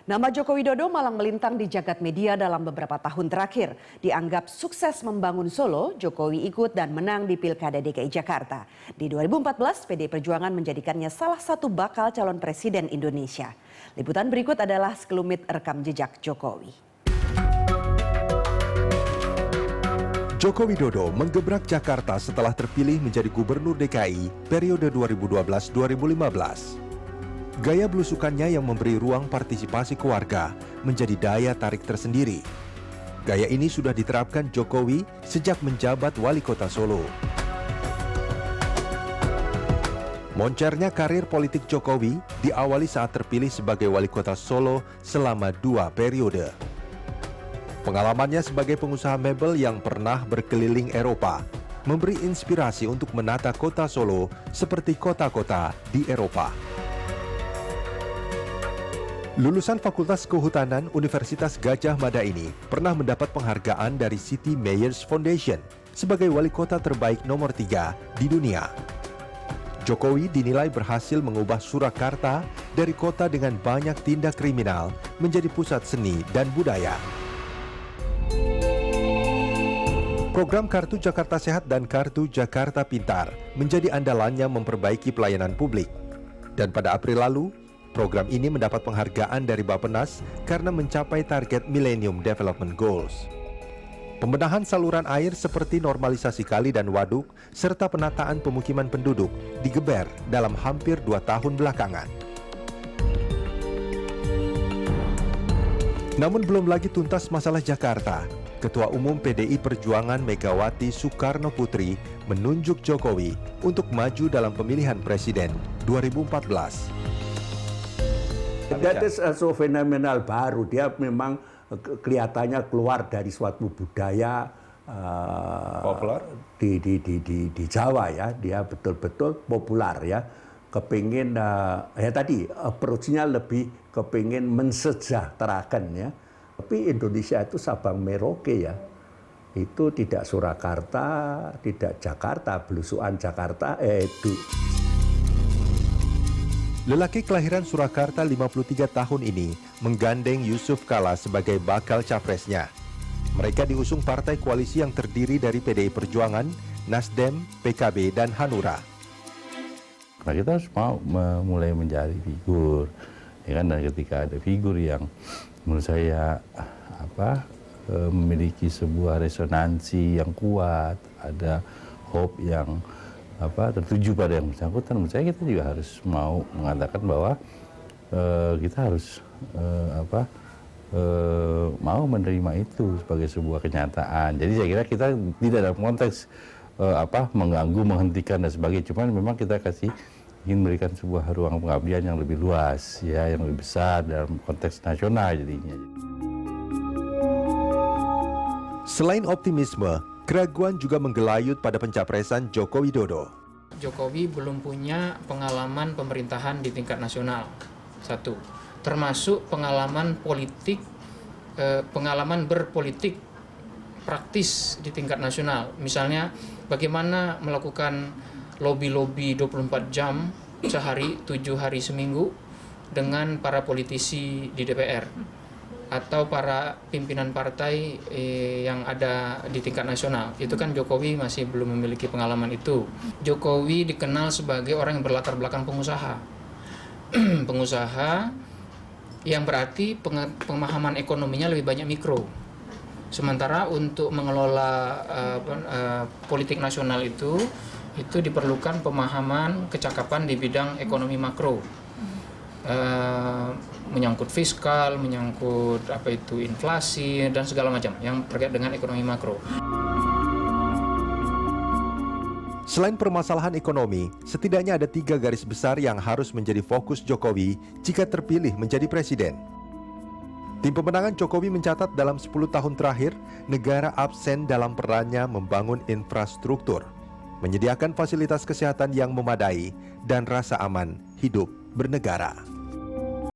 Nama Joko Widodo malang melintang di jagat media dalam beberapa tahun terakhir. Dianggap sukses membangun Solo, Jokowi ikut dan menang di Pilkada DKI Jakarta. Di 2014, PDI Perjuangan menjadikannya salah satu bakal calon presiden Indonesia. Liputan berikut adalah sekelumit rekam jejak Jokowi. Joko Widodo menggebrak Jakarta setelah terpilih menjadi Gubernur DKI periode 2012-2015. Gaya belusukannya yang memberi ruang partisipasi keluarga menjadi daya tarik tersendiri. Gaya ini sudah diterapkan Jokowi sejak menjabat wali kota Solo. Moncernya karir politik Jokowi diawali saat terpilih sebagai wali kota Solo selama 2 periode. Pengalamannya sebagai pengusaha mebel yang pernah berkeliling Eropa memberi inspirasi untuk menata kota Solo seperti kota-kota di Eropa. Lulusan Fakultas Kehutanan Universitas Gadjah Mada ini pernah mendapat penghargaan dari City Mayors Foundation sebagai wali kota terbaik nomor 3 di dunia. Jokowi dinilai berhasil mengubah Surakarta dari kota dengan banyak tindak kriminal menjadi pusat seni dan budaya. Program Kartu Jakarta Sehat dan Kartu Jakarta Pintar menjadi andalannya memperbaiki pelayanan publik. Dan pada April lalu, program ini mendapat penghargaan dari Bappenas karena mencapai target Millennium Development Goals. Pembenahan saluran air seperti normalisasi kali dan waduk, serta penataan pemukiman penduduk digeber dalam hampir 2 tahun belakangan. Namun belum lagi tuntas masalah Jakarta. Ketua Umum PDI Perjuangan Megawati Soekarno Putri menunjuk Jokowi untuk maju dalam pemilihan presiden 2014. That is so fenomenal baru. Dia memang kelihatannya keluar dari suatu budaya Populer di Jawa ya. Dia betul-betul populer ya. Kepingin ya tadi approach-nya lebih kepingin mensejahterakan ya. Tapi Indonesia itu Sabang Merauke ya. Itu tidak Surakarta, tidak Jakarta, belusuan Jakarta itu. Lelaki kelahiran Surakarta 53 tahun ini menggandeng Yusuf Kala sebagai bakal capresnya. Mereka diusung partai koalisi yang terdiri dari PDI Perjuangan, Nasdem, PKB, dan Hanura. Nah, kita harus mau mulai mencari figur, ya kan? Dan ketika ada figur yang menurut saya memiliki sebuah resonansi yang kuat, ada hope yang tertuju pada yang bersangkutan, menurut saya kita juga harus mau mengatakan bahwa kita harus mau menerima itu sebagai sebuah kenyataan. Jadi saya kira kita tidak dalam konteks mengganggu, menghentikan dan sebagainya. Cuman memang kita ingin memberikan sebuah ruang pengabdian yang lebih luas, ya, yang lebih besar dalam konteks nasional jadinya. Selain optimisme, keraguan juga menggelayut pada pencapresan Joko Widodo. Jokowi belum punya pengalaman pemerintahan di tingkat nasional, satu. Termasuk pengalaman politik, pengalaman berpolitik praktis di tingkat nasional. Misalnya bagaimana melakukan lobby-lobby 24 jam sehari, 7 hari seminggu dengan para politisi di DPR atau para pimpinan partai yang ada di tingkat nasional. Itu kan Jokowi masih belum memiliki pengalaman itu. Jokowi dikenal sebagai orang yang berlatar belakang pengusaha. Pengusaha yang berarti pemahaman ekonominya lebih banyak mikro. Sementara untuk mengelola politik nasional itu diperlukan pemahaman, kecakapan di bidang ekonomi makro. Menyangkut fiskal, menyangkut inflasi dan segala macam yang terkait dengan ekonomi makro. Selain permasalahan ekonomi, setidaknya ada 3 garis besar yang harus menjadi fokus Jokowi jika terpilih menjadi presiden. Tim pemenangan Jokowi mencatat dalam 10 tahun terakhir, negara absen dalam perannya membangun infrastruktur, menyediakan fasilitas kesehatan yang memadai, dan rasa aman hidup bernegara.